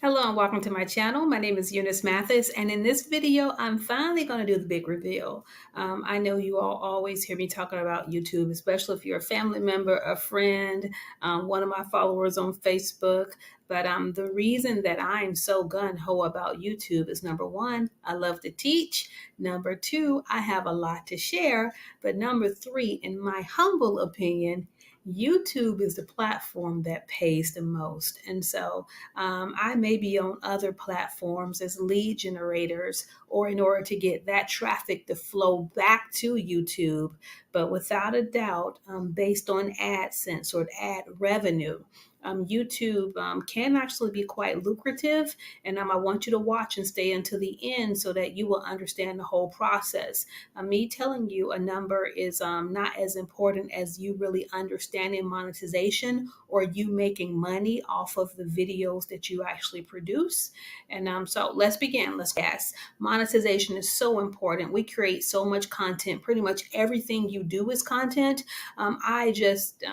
Hello and welcome to my channel. My name is Eunice Mathis, and in this video, I'm finally going to do the big reveal. I know you all always hear me talking about YouTube, especially if you're a family member, a friend, one of my followers on Facebook. But the reason that I'm so gun-ho about YouTube is number one, I love to teach. Number two, I have a lot to share. But number three, in my humble opinion, YouTube is the platform that pays the most. And so I may be on other platforms as lead generators or in order to get that traffic to flow back to YouTube. But without a doubt, based on AdSense or ad revenue, YouTube can actually be quite lucrative. And I want you to watch and stay until the end so that you will understand the whole process. Me telling you a number is not as important as you really understanding monetization or you making money off of the videos that you actually produce. And so let's begin. Yes, monetization is so important. We create so much content. Pretty much everything you do is content. I just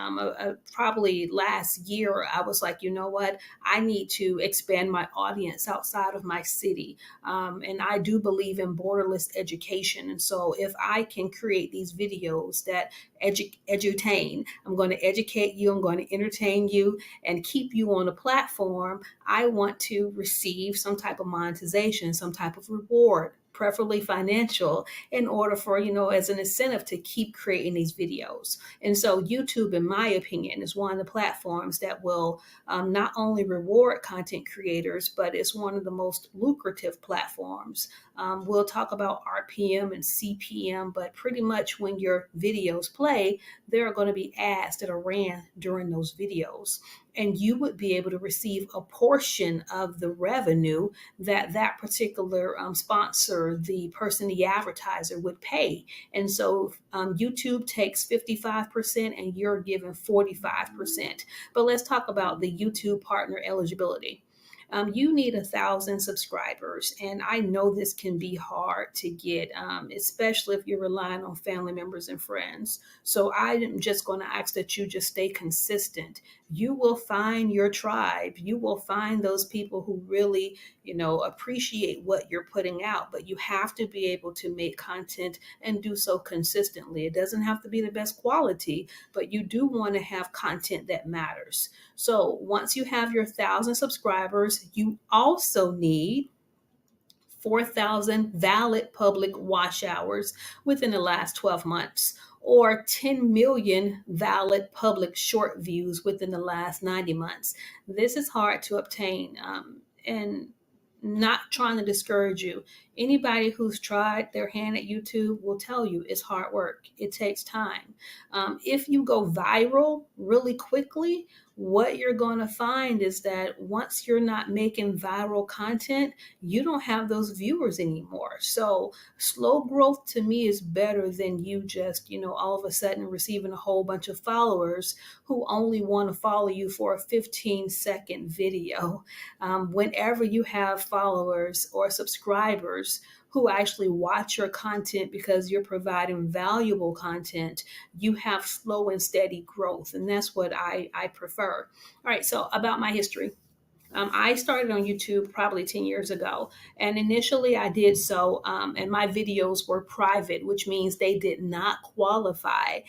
probably last year, I was like, you know what? I need to expand my audience outside of my city. And I do believe in borderless education. And so if I can create these videos that edutain, I'm going to educate you, I'm going to entertain you, and keep you on a platform, I want to receive some type of monetization, some type of reward, preferably financial, in order for, as an incentive to keep creating these videos. And so YouTube, in my opinion, is one of the platforms that will not only reward content creators, but it's one of the most lucrative platforms. We'll talk about RPM and CPM, but pretty much when your videos play, there are going to be ads that are ran during those videos. And you would be able to receive a portion of the revenue that particular sponsor, the person, the advertiser would pay. And so YouTube takes 55% and you're given 45%. But let's talk about the YouTube partner eligibility. You need 1,000 subscribers. And I know this can be hard to get, especially if you're relying on family members and friends. So I'm just going to ask that you just stay consistent. You will find your tribe. You will find those people who really, appreciate what you're putting out. But you have to be able to make content and do so consistently. It doesn't have to be the best quality, but you do want to have content that matters. So once you have your 1,000 subscribers, you also need 4,000 valid public watch hours within the last 12 months, or 10 million valid public short views within the last 90 months. This is hard to obtain, and not trying to discourage you. Anybody who's tried their hand at YouTube will tell you it's hard work. It takes time. If you go viral really quickly, what you're going to find is that once you're not making viral content, you don't have those viewers anymore. So slow growth to me is better than you just, all of a sudden receiving a whole bunch of followers who only want to follow you for a 15-second video. Whenever you have followers or subscribers who actually watch your content because you're providing valuable content, you have slow and steady growth. And that's what I prefer. All right, so about my history. I started on YouTube probably 10 years ago. And initially I did so, and my videos were private, which means they did not qualify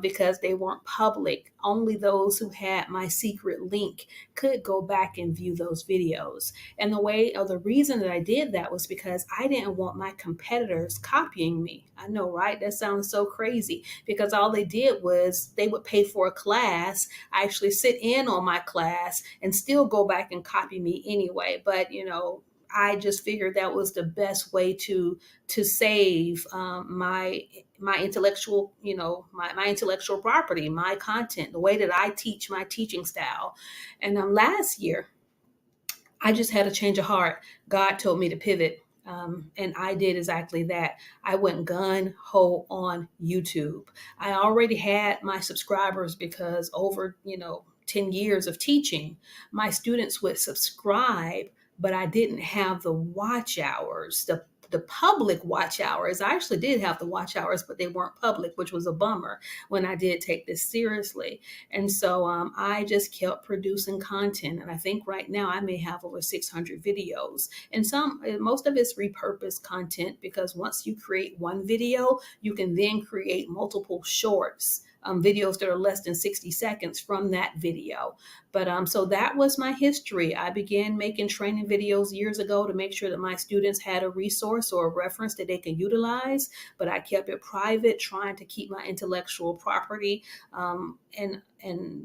because they weren't public. Only those who had my secret link could go back and view those videos. And the reason that I did that was because I didn't want my competitors copying me. I know, right? That sounds so crazy because all they did was they would pay for a class, actually sit in on my class, and still go back and copy me anyway. But I just figured that was the best way to save my intellectual, my intellectual property, my content, the way that I teach, my teaching style. And last year, I just had a change of heart. God told me to pivot. And I did exactly that. I went gun ho on YouTube. I already had my subscribers because over, 10 years of teaching, my students would subscribe, but I didn't have the watch hours, the public watch hours. I actually did have the watch hours, but they weren't public, which was a bummer when I did take this seriously. And so I just kept producing content. And I think right now I may have over 600 videos. And most of it's repurposed content, because once you create one video, you can then create multiple shorts, videos that are less than 60 seconds from that video. But so that was my history. I began making training videos years ago to make sure that my students had a resource or a reference that they can utilize. But I kept it private, trying to keep my intellectual property. And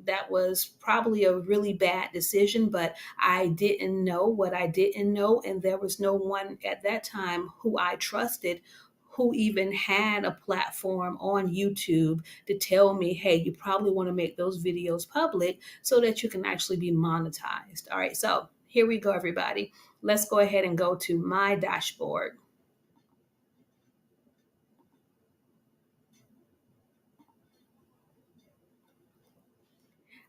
that was probably a really bad decision, but I didn't know what I didn't know. And there was no one at that time who I trusted who even had a platform on YouTube to tell me, hey, you probably want to make those videos public so that you can actually be monetized. All right, so here we go, everybody. Let's go ahead and go to my dashboard.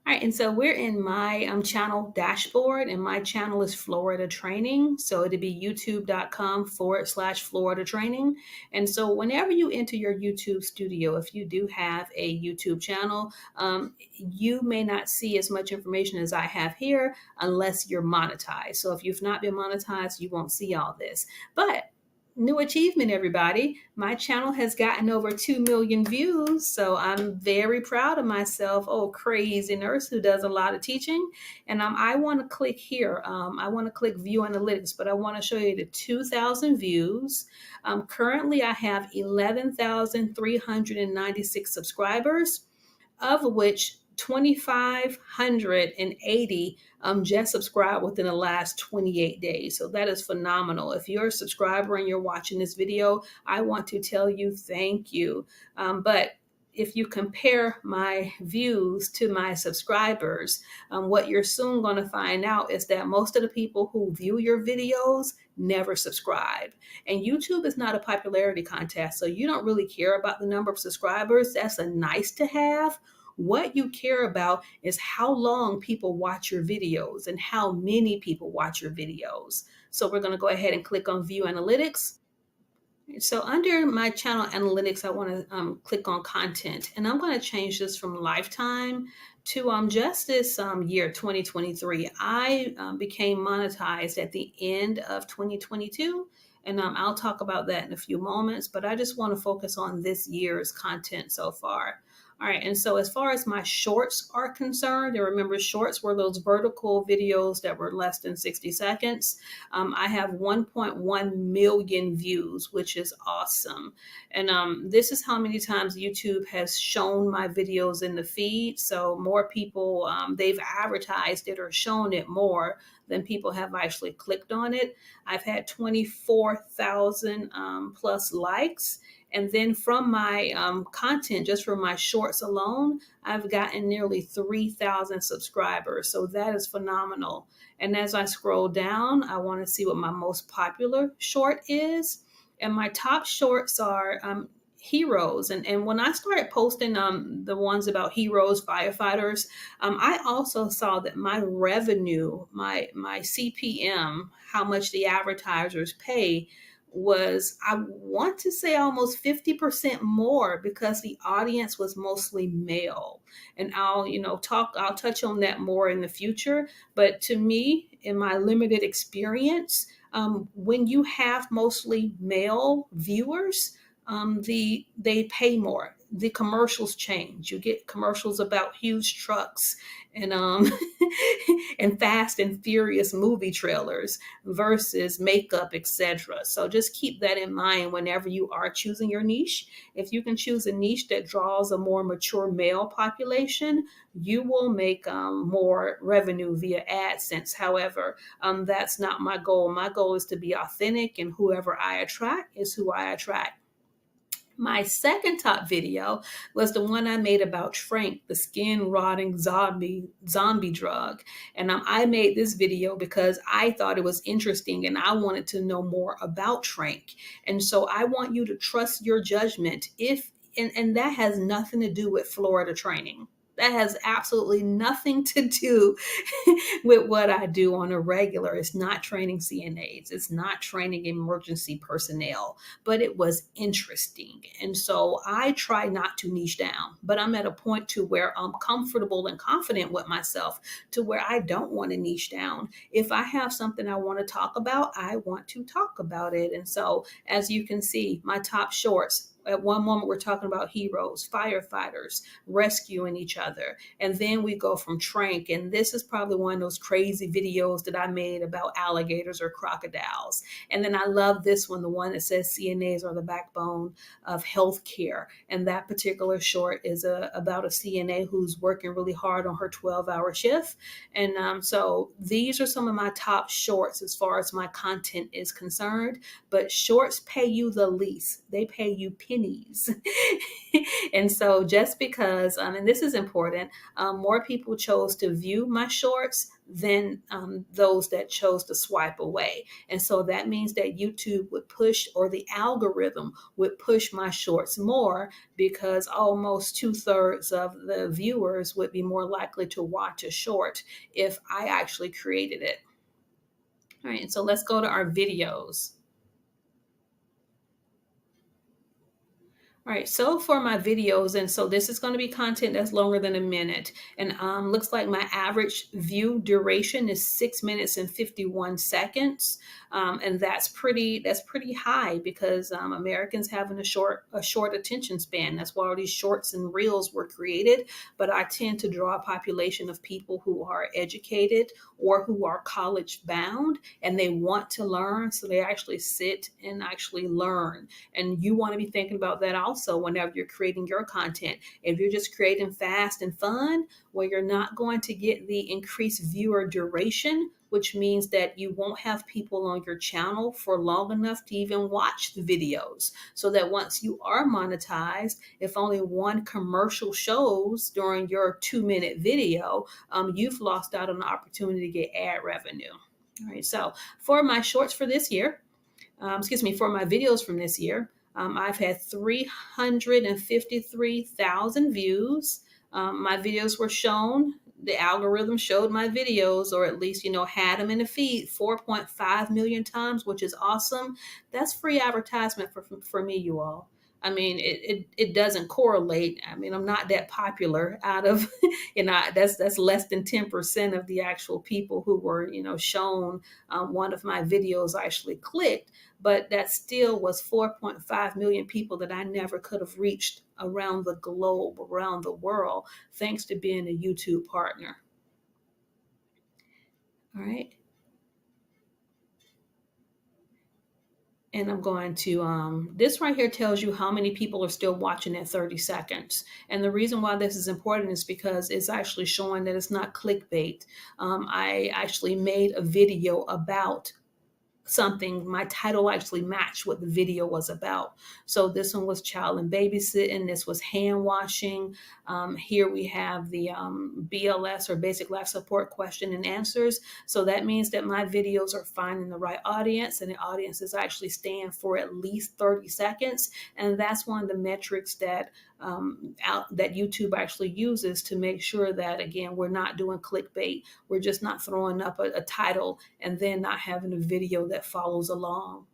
All right, and so we're in my channel dashboard, and my channel is Florida Training. So it'd be youtube.com/Florida Training. And so whenever you enter your YouTube studio, if you do have a YouTube channel, you may not see as much information as I have here unless you're monetized. So if you've not been monetized, you won't see all this. But new achievement, everybody. My channel has gotten over 2 million views, so I'm very proud of myself. Oh, crazy nurse who does a lot of teaching. And I want to click here. I want to click view analytics, but I want to show you the 2,000 views. Currently, I have 11,396 subscribers, of which 2,580 just subscribed within the last 28 days. So that is phenomenal. If you're a subscriber and you're watching this video, I want to tell you thank you. But if you compare my views to my subscribers, what you're soon going to find out is that most of the people who view your videos never subscribe. And YouTube is not a popularity contest, so you don't really care about the number of subscribers. That's a nice to have. What you care about is how long people watch your videos and how many people watch your videos. So we're going to go ahead and click on View Analytics. So under my channel analytics, I want to click on content, and I'm going to change this from lifetime to just this year, 2023. I became monetized at the end of 2022, and I'll talk about that in a few moments, but I just want to focus on this year's content so far. All right, and so as far as my shorts are concerned, and remember, shorts were those vertical videos that were less than 60 seconds. I have 1.1 million views, which is awesome. And this is how many times YouTube has shown my videos in the feed. So more people, they've advertised it or shown it more than people have actually clicked on it. I've had 24,000 plus likes. And then from my content, just from my shorts alone, I've gotten nearly 3,000 subscribers. So that is phenomenal. And as I scroll down, I want to see what my most popular short is. And my top shorts are heroes. And when I started posting the ones about heroes, firefighters, I also saw that my revenue, my CPM, how much the advertisers pay, was, I want to say, almost 50% more, because the audience was mostly male. And I'll touch on that more in the future. But to me, in my limited experience, when you have mostly male viewers, they pay more. The commercials change. You get commercials about huge trucks and and Fast and Furious movie trailers versus makeup, etc. So just keep that in mind whenever you are choosing your niche. If you can choose a niche that draws a more mature male population, you will make more revenue via AdSense. However, that's not my goal. My goal is to be authentic, and whoever I attract is who I attract. My second top video was the one I made about Trank, the skin rotting zombie drug. And I made this video because I thought it was interesting and I wanted to know more about Trank. And so I want you to trust your judgment and that has nothing to do with Florida Training. That has absolutely nothing to do with what I do on a regular. It's not training CNAs, it's not training emergency personnel, but it was interesting. And so I try not to niche down, but I'm at a point to where I'm comfortable and confident with myself to where I don't want to niche down. If I have something I want to talk about, I want to talk about it. And so, as you can see, my top shorts. At one moment, we're talking about heroes, firefighters, rescuing each other. And then we go from Trank. And this is probably one of those crazy videos that I made about alligators or crocodiles. And then I love this one, the one that says CNAs are the backbone of healthcare. And that particular short is about a CNA who's working really hard on her 12-hour shift. And so these are some of my top shorts as far as my content is concerned. But shorts pay you the least, they pay you pennies. And so just because, and this is important, more people chose to view my shorts than those that chose to swipe away. And so that means that YouTube would push, or the algorithm would push my shorts more, because almost 2/3 of the viewers would be more likely to watch a short if I actually created it. All right, so let's go to our videos. All right, so for my videos, and so this is going to be content that's longer than a minute, and looks like my average view duration is 6 minutes and 51 seconds, and that's pretty high, because Americans having a short attention span. That's why all these shorts and reels were created. But I tend to draw a population of people who are educated or who are college bound, and they want to learn, so they actually sit and actually learn. And you want to be thinking about that also whenever you're creating your content. If you're just creating fast and fun, well, you're not going to get the increased viewer duration, which means that you won't have people on your channel for long enough to even watch the videos. So that once you are monetized, if only one commercial shows during your 2-minute video, you've lost out on the opportunity to get ad revenue. All right, so for my shorts for this year, for my videos from this year, I've had 353,000 views. My videos were shown. The algorithm showed my videos, or at least, had them in the feed 4.5 million times, which is awesome. That's free advertisement for me, you all. I mean, it doesn't correlate. I mean, I'm not that popular out of, that's less than 10% of the actual people who were, shown one of my videos actually clicked. But that still was 4.5 million people that I never could have reached around the globe, around the world, thanks to being a YouTube partner. All right. And I'm going to, this right here tells you how many people are still watching at 30 seconds. And the reason why this is important is because it's actually showing that it's not clickbait. I actually made a video about something. My title actually matched what the video was about. So this one was child and babysitting. This was hand washing. Here we have the BLS, or basic life support, question and answers. So that means that my videos are finding the right audience, and the audience is actually staying for at least 30 seconds. And that's one of the metrics that that YouTube actually uses to make sure that, again, we're not doing clickbait. We're just not throwing up a title and then not having a video that follows along.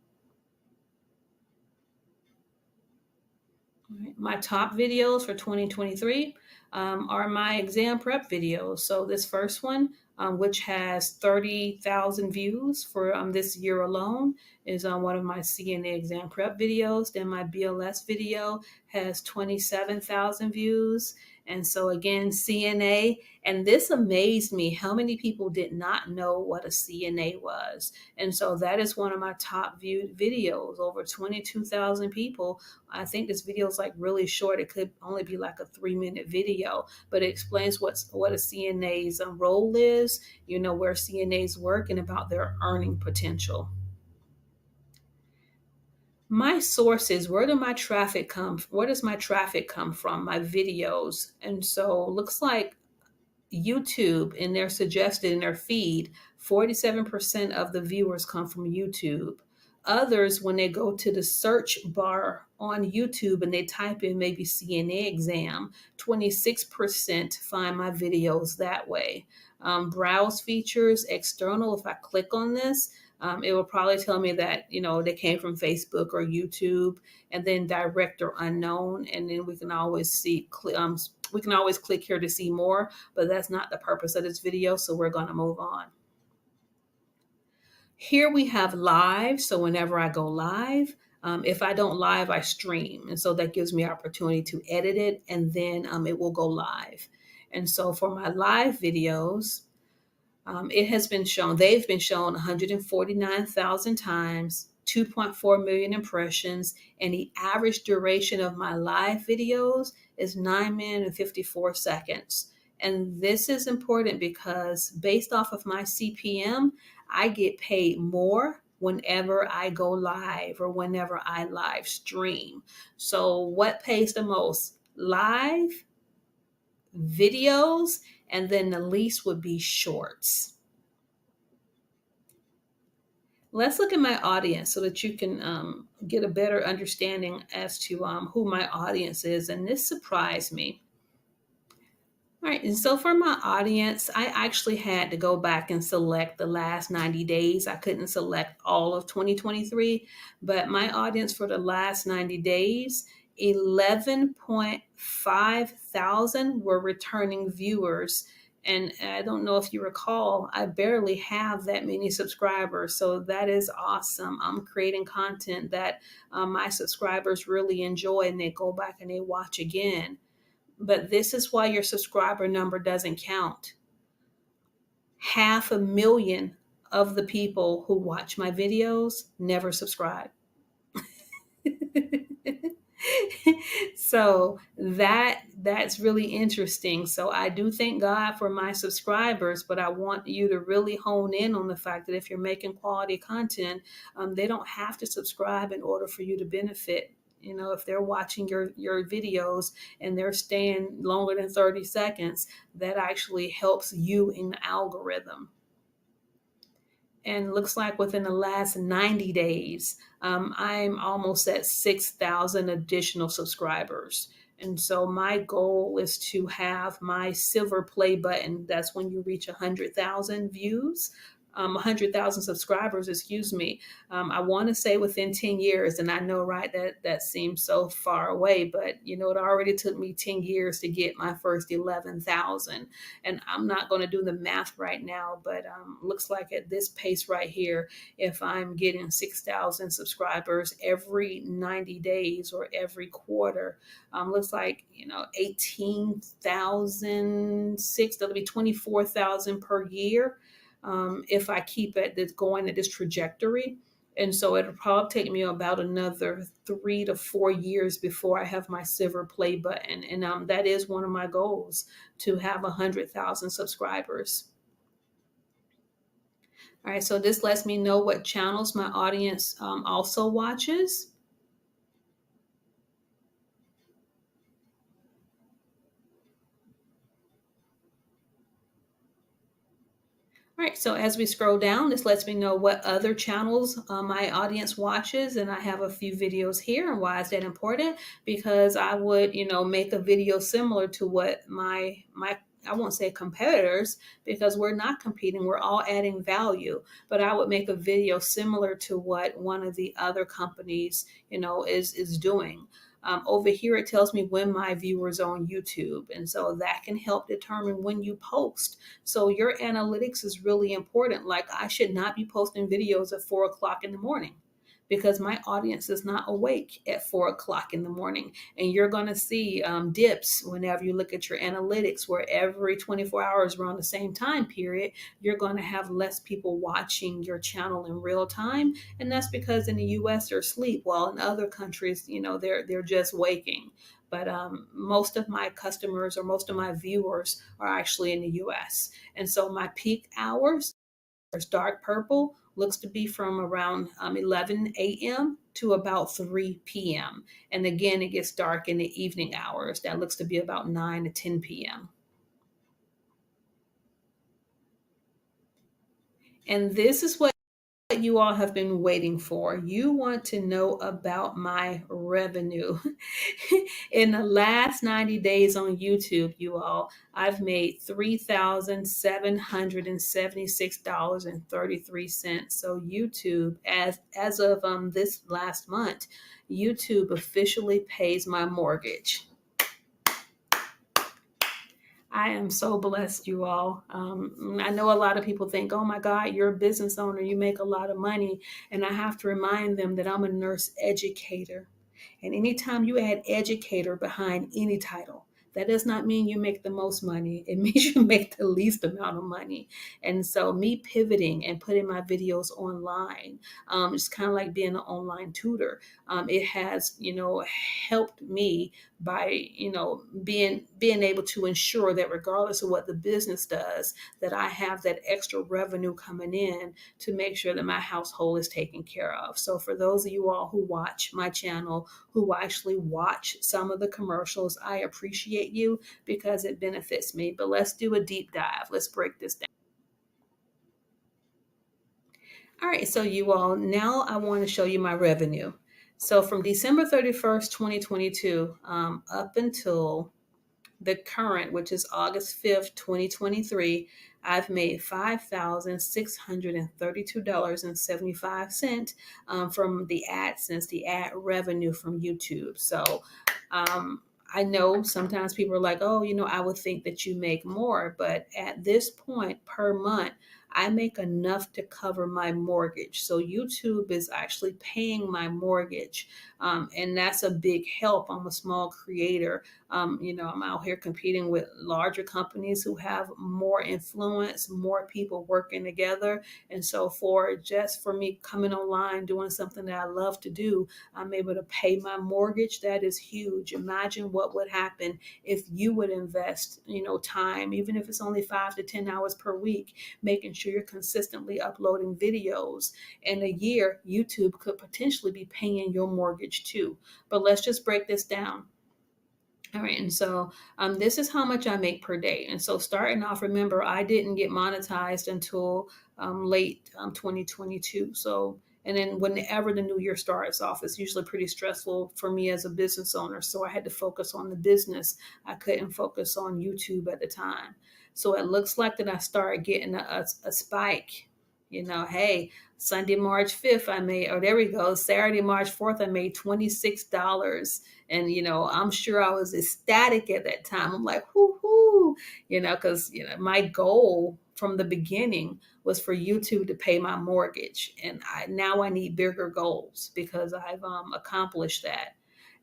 All right. My top videos for 2023 are my exam prep videos. So this first one, which has 30,000 views for this year alone, is on one of my CNA exam prep videos. Then my BLS video has 27,000 views. And so again, CNA, and this amazed me how many people did not know what a CNA was. And so that is one of my top viewed videos, over 22,000 people. I think this video is like really short. It could only be like a 3-minute video, but it explains what a CNA's role is, where CNAs work, and about their earning potential. My sources, where does my traffic come from? My videos. And so looks like YouTube, in their suggested, in their feed, 47% of the viewers come from YouTube. Others, when they go to the search bar on YouTube and they type in maybe CNA exam, 26% find my videos that way. Browse features, external, if I click on this, it will probably tell me that, they came from Facebook or YouTube, and then direct or unknown. And then we can always we can always click here to see more, but that's not the purpose of this video. So we're going to move on. Here we have live. So whenever I go live, if I don't live, I stream. And so that gives me opportunity to edit it, and then it will go live. And so for my live videos, they've been shown 149,000 times, 2.4 million impressions, and the average duration of my live videos is 9 minutes and 54 seconds. And this is important because based off of my CPM, I get paid more whenever I go live or whenever I live stream. So what pays the most? Live videos, and then the least would be shorts. Let's look at my audience so that you can get a better understanding as to who my audience is. And this surprised me. All right, and so for my audience, I actually had to go back and select the last 90 days. I couldn't select all of 2023, but my audience for the last 90 days, 11.5 thousand were returning viewers. And I don't know if you recall, I barely have that many subscribers. So that is awesome. I'm creating content that my subscribers really enjoy, and they go back and they watch again. But this is why your subscriber number doesn't count. 500,000 of the people who watch my videos never subscribe. So that's really interesting. So I do thank God for my subscribers, but I want you to really hone in on the fact that if you're making quality content, they don't have to subscribe in order for you to benefit. If they're watching your videos and they're staying longer than 30 seconds, that actually helps you in the algorithm. And looks like within the last 90 days, I'm almost at 6,000 additional subscribers. And so my goal is to have my silver play button. That's when you reach 100,000 views. 100,000 subscribers, excuse me. I want to say within 10 years, and I know, right, that seems so far away, but it already took me 10 years to get my first 11,000. And I'm not going to do the math right now, but looks like at this pace right here, if I'm getting 6,000 subscribers every 90 days or every quarter, looks like 18,006, that'll be 24,000 per year. If I keep going at this trajectory. And so it'll probably take me about another 3 to 4 years before I have my silver play button. And that is one of my goals, to have 100,000 subscribers. All right, so this lets me know what channels my audience also watches. All right, so as we scroll down, this lets me know what other channels my audience watches, and I have a few videos here. And why is that important? Because I would, make a video similar to what my I won't say competitors, because we're not competing, we're all adding value, but I would make a video similar to what one of the other companies, is doing. Over here, it tells me when my viewers are on YouTube. And so that can help determine when you post. So your analytics is really important. Like, I should not be posting videos at 4 o'clock in the morning, because my audience is not awake at 4 o'clock in the morning. And you're going to see dips whenever you look at your analytics, where every 24 hours around the same time period, you're going to have less people watching your channel in real time. And that's because in the US they're asleep, while in other countries, they're just waking. But most of my customers or most of my viewers are actually in the US. And so my peak hours, dark purple, looks to be from around 11 a.m. to about 3 p.m. And again, it gets dark in the evening hours. That looks to be about 9 to 10 p.m. And this is what you all have been waiting for. You want to know about my revenue. In the last 90 days on YouTube, you all, I've made $3,776.33. So YouTube, as of this last month, YouTube officially pays my mortgage. I am so blessed, you all. I know a lot of people think, oh my God, you're a business owner, you make a lot of money. And I have to remind them that I'm a nurse educator. And anytime you add educator behind any title, that does not mean you make the most money. It means you make the least amount of money. And so, me pivoting and putting my videos online, it's kind of like being an online tutor. It has, helped me by, being able to ensure that regardless of what the business does, that I have that extra revenue coming in to make sure that my household is taken care of. So for those of you all who watch my channel, who actually watch some of the commercials, I appreciate you because it benefits me. But let's do a deep dive. Let's break this down. All right, so you all, now I want to show you my revenue. So from December 31st, 2022, up until the current, which is August 5th, 2023, I've made $5,632.75 from the AdSense, the ad revenue from YouTube. So I know sometimes people are like, oh, I would think that you make more, but at this point per month, I make enough to cover my mortgage. So YouTube is actually paying my mortgage. And that's a big help. I'm a small creator. I'm out here competing with larger companies who have more influence, more people working together. And so for me coming online, doing something that I love to do, I'm able to pay my mortgage. That is huge. Imagine what would happen if you would invest, time, even if it's only 5 to 10 hours per week, making sure you're consistently uploading videos. In a year, YouTube could potentially be paying your mortgage too. But let's just break this down. All right, and so this is how much I make per day. And so starting off, remember, I didn't get monetized until late 2022. So, and then whenever the new year starts off, it's usually pretty stressful for me as a business owner. So I had to focus on the business. I couldn't focus on YouTube at the time. So it looks like that I started getting a spike. Hey, Sunday, March 5th, there we go. Saturday, March 4th, I made $26. And, I'm sure I was ecstatic at that time. I'm like, whoo, because, my goal from the beginning was for YouTube to pay my mortgage. And now I need bigger goals because I've accomplished that.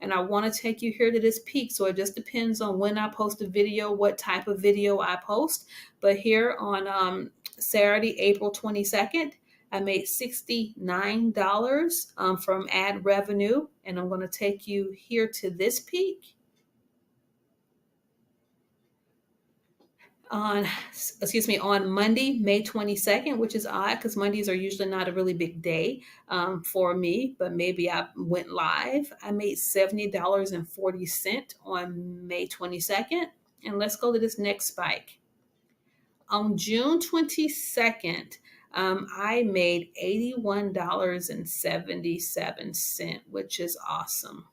And I want to take you here to this peak. So it just depends on when I post a video, what type of video I post. But here on Saturday, April 22nd, I made $69 from ad revenue. And I'm going to take you here to this peak. On Monday, May 22nd, which is odd because Mondays are usually not a really big day for me, but maybe I went live. I made $70.40 on May 22nd. And let's go to this next spike. On June 22nd, I made $81.77, which is awesome.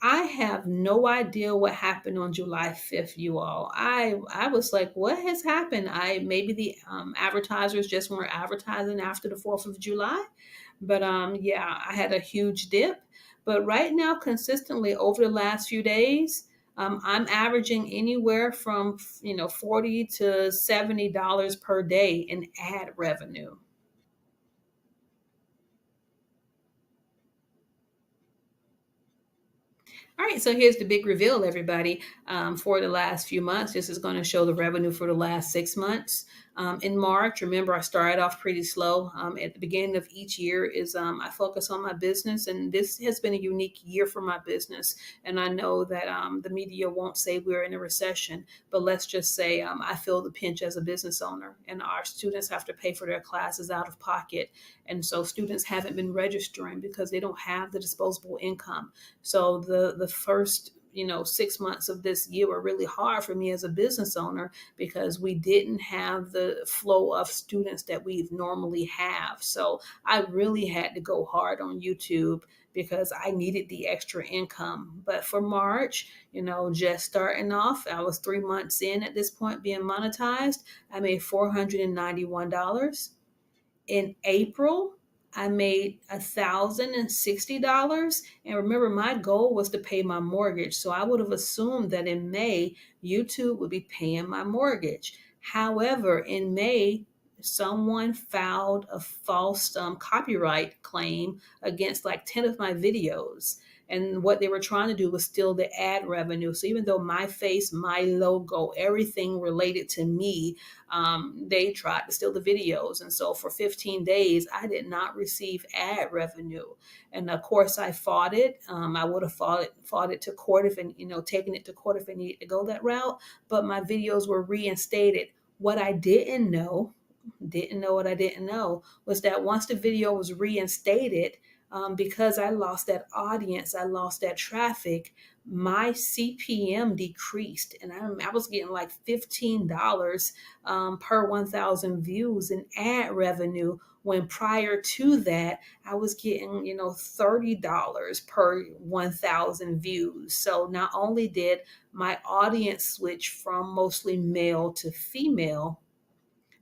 I have no idea what happened on July 5th, you all. I was like, what has happened? Maybe the advertisers just weren't advertising after the 4th of July. But yeah, I had a huge dip. But right now, consistently over the last few days, I'm averaging anywhere from $40 to $70 per day in ad revenue. All right, so here's the big reveal, everybody. For the last few months, this is going to show the revenue for the last 6 months. In March, remember, I started off pretty slow. At the beginning of each year is I focus on my business, and this has been a unique year for my business. And I know that the media won't say we're in a recession, but let's just say I feel the pinch as a business owner, and our students have to pay for their classes out of pocket. And so students haven't been registering because they don't have the disposable income. So the first 6 months of this year were really hard for me as a business owner because we didn't have the flow of students that we normally have. So I really had to go hard on YouTube because I needed the extra income. But for March, just starting off, I was 3 months in at this point being monetized. I made $491. In April, I made $1,060. And remember, my goal was to pay my mortgage. So I would have assumed that in May, YouTube would be paying my mortgage. However, in May, someone filed a false copyright claim against like 10 of my videos. And what they were trying to do was steal the ad revenue. So even though my face, my logo, everything related to me, they tried to steal the videos. And so for 15 days, I did not receive ad revenue. And of course, I fought it. I would have fought it to court if, taken it to court if I needed to go that route. But my videos were reinstated. What I didn't know what I didn't know was that once the video was reinstated, because I lost that audience, I lost that traffic, my CPM decreased. And I was getting like $15 per 1,000 views in ad revenue, when prior to that, I was getting, $30 per 1,000 views. So not only did my audience switch from mostly male to female,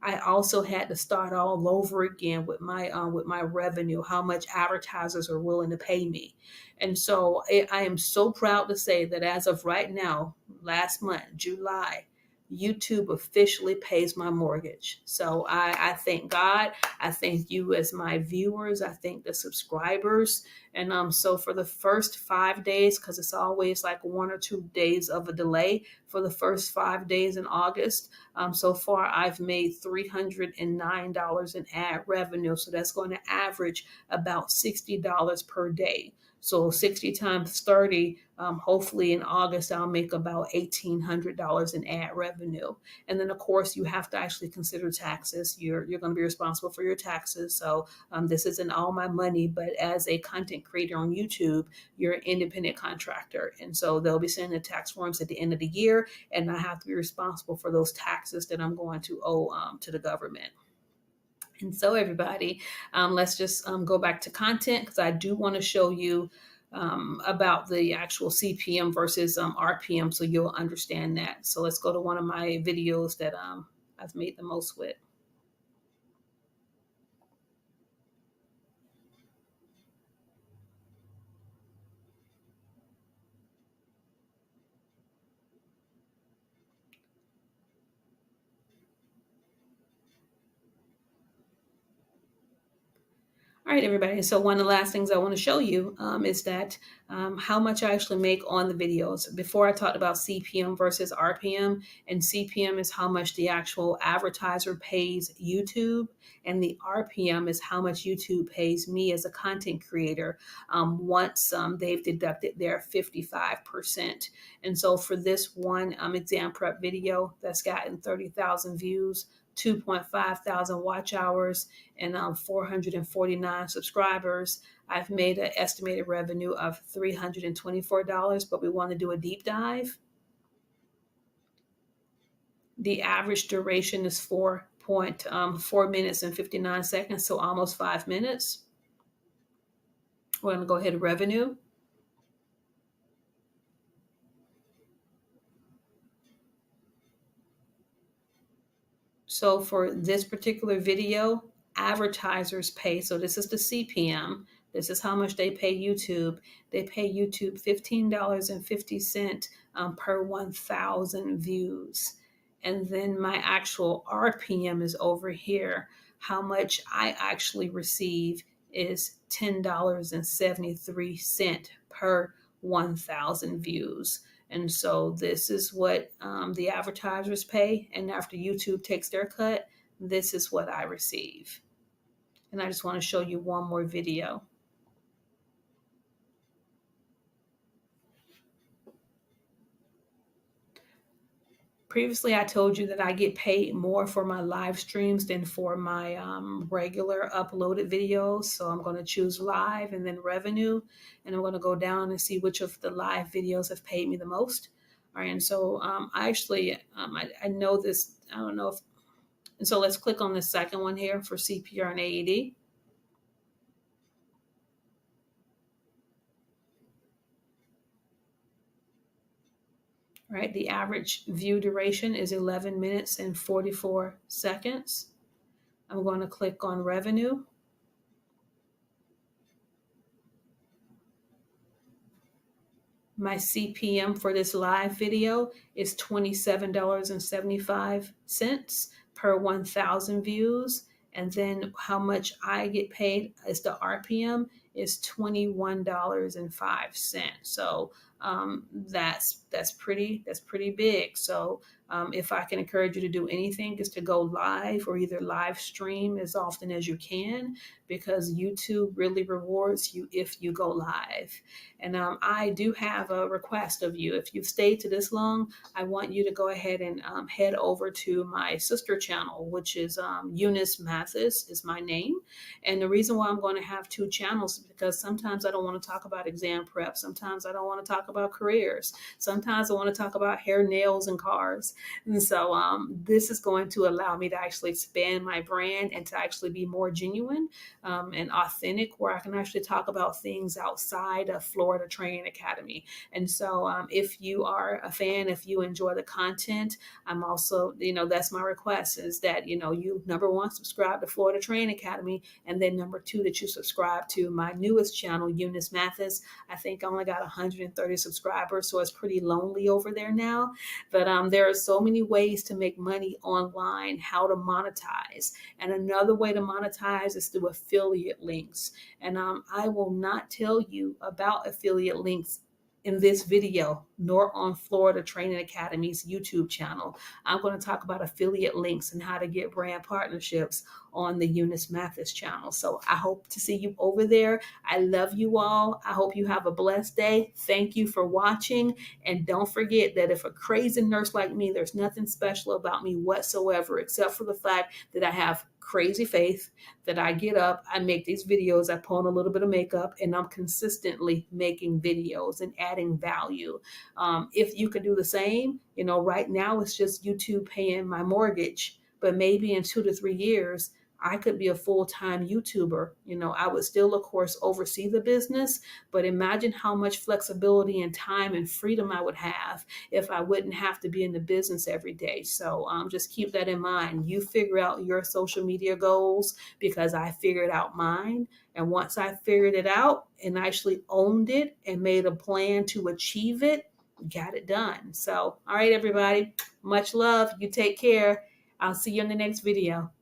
I also had to start all over again with my revenue, how much advertisers are willing to pay me. And so I am so proud to say that as of right now, last month, July, YouTube officially pays my mortgage. So I thank God. I thank you as my viewers. I thank the subscribers. And so for the first 5 days, because it's always like 1 or 2 days of a delay, for the first 5 days in August, so far I've made $309 in ad revenue. So that's going to average about $60 per day. So 60 times 30, hopefully in August, I'll make about $1,800 in ad revenue. And then, of course, you have to actually consider taxes. You're going to be responsible for your taxes. So this isn't all my money, but as a content creator on YouTube, you're an independent contractor. And so they'll be sending the tax forms at the end of the year, and I have to be responsible for those taxes that I'm going to owe to the government. And so everybody, let's just go back to content, because I do want to show you about the actual CPM versus RPM, so you'll understand that. So let's go to one of my videos that I've made the most with. All right, everybody. So one of the last things I want to show you is that how much I actually make on the videos. Before I talked about CPM versus RPM, and CPM is how much the actual advertiser pays YouTube, and the RPM is how much YouTube pays me as a content creator once they've deducted their 55%. And so for this one exam prep video that's gotten 30,000 views, 2.5 thousand watch hours, and 449 subscribers, I've made an estimated revenue of $324, but we want to do a deep dive. The average duration is 4 minutes and 59 seconds, so almost 5 minutes. We're going to go ahead and revenue. So for this particular video, advertisers pay, so this is the CPM, this is how much they pay YouTube. They pay YouTube $15.50 per 1,000 views. And then my actual RPM is over here. How much I actually receive is $10.73 per 1,000 views. And so this is what the advertisers pay. And after YouTube takes their cut, this is what I receive. And I just want to show you one more video. Previously, I told you that I get paid more for my live streams than for my regular uploaded videos. So I'm going to choose live and then revenue. And I'm going to go down and see which of the live videos have paid me the most. All right. And so I know this. I don't know if. And so let's click on the second one here for CPR and AED. Right. The average view duration is 11 minutes and 44 seconds. I'm going to click on revenue. My CPM for this live video is $27.75 per 1,000 views. And then how much I get paid is the RPM is $21.05. So that's pretty big. So if I can encourage you to do anything, is to go live or either live stream as often as you can, because YouTube really rewards you if you go live. And I do have a request of you. If you've stayed to this long, I want you to go ahead and head over to my sister channel, which is Eunice Mathis is my name. And the reason why I'm going to have two channels is because sometimes I don't want to talk about exam prep. Sometimes I don't want to talk about careers. Sometimes I want to talk about hair, nails, and cars. And so this is going to allow me to actually expand my brand and to actually be more genuine and authentic, where I can actually talk about things outside of Florida Training Academy. And so if you are a fan, if you enjoy the content, I'm also, that's my request, is that, you, number one, subscribe to Florida Training Academy, and then number two, that you subscribe to my newest channel, Eunice Mathis. I think I only got 130 subscribers, so it's pretty lonely over there now. But there are so many ways to make money online, how to monetize. And another way to monetize is through affiliate links. And I will not tell you about affiliate links in this video, nor on Florida Training Academy's YouTube channel. I'm going to talk about affiliate links and how to get brand partnerships on the Eunice Mathis channel. So I hope to see you over there. I love you all. I hope you have a blessed day. Thank you for watching. And don't forget that if a crazy nurse like me, there's nothing special about me whatsoever, except for the fact that I have crazy faith, that I get up, I make these videos, I put on a little bit of makeup, and I'm consistently making videos and adding value. If you could do the same, right now it's just YouTube paying my mortgage, but maybe in 2 to 3 years, I could be a full-time YouTuber. I would still, of course, oversee the business, but imagine how much flexibility and time and freedom I would have if I wouldn't have to be in the business every day. So just keep that in mind. You figure out your social media goals, because I figured out mine. And once I figured it out and actually owned it and made a plan to achieve it, got it done. So, all right, everybody, much love. You take care. I'll see you in the next video.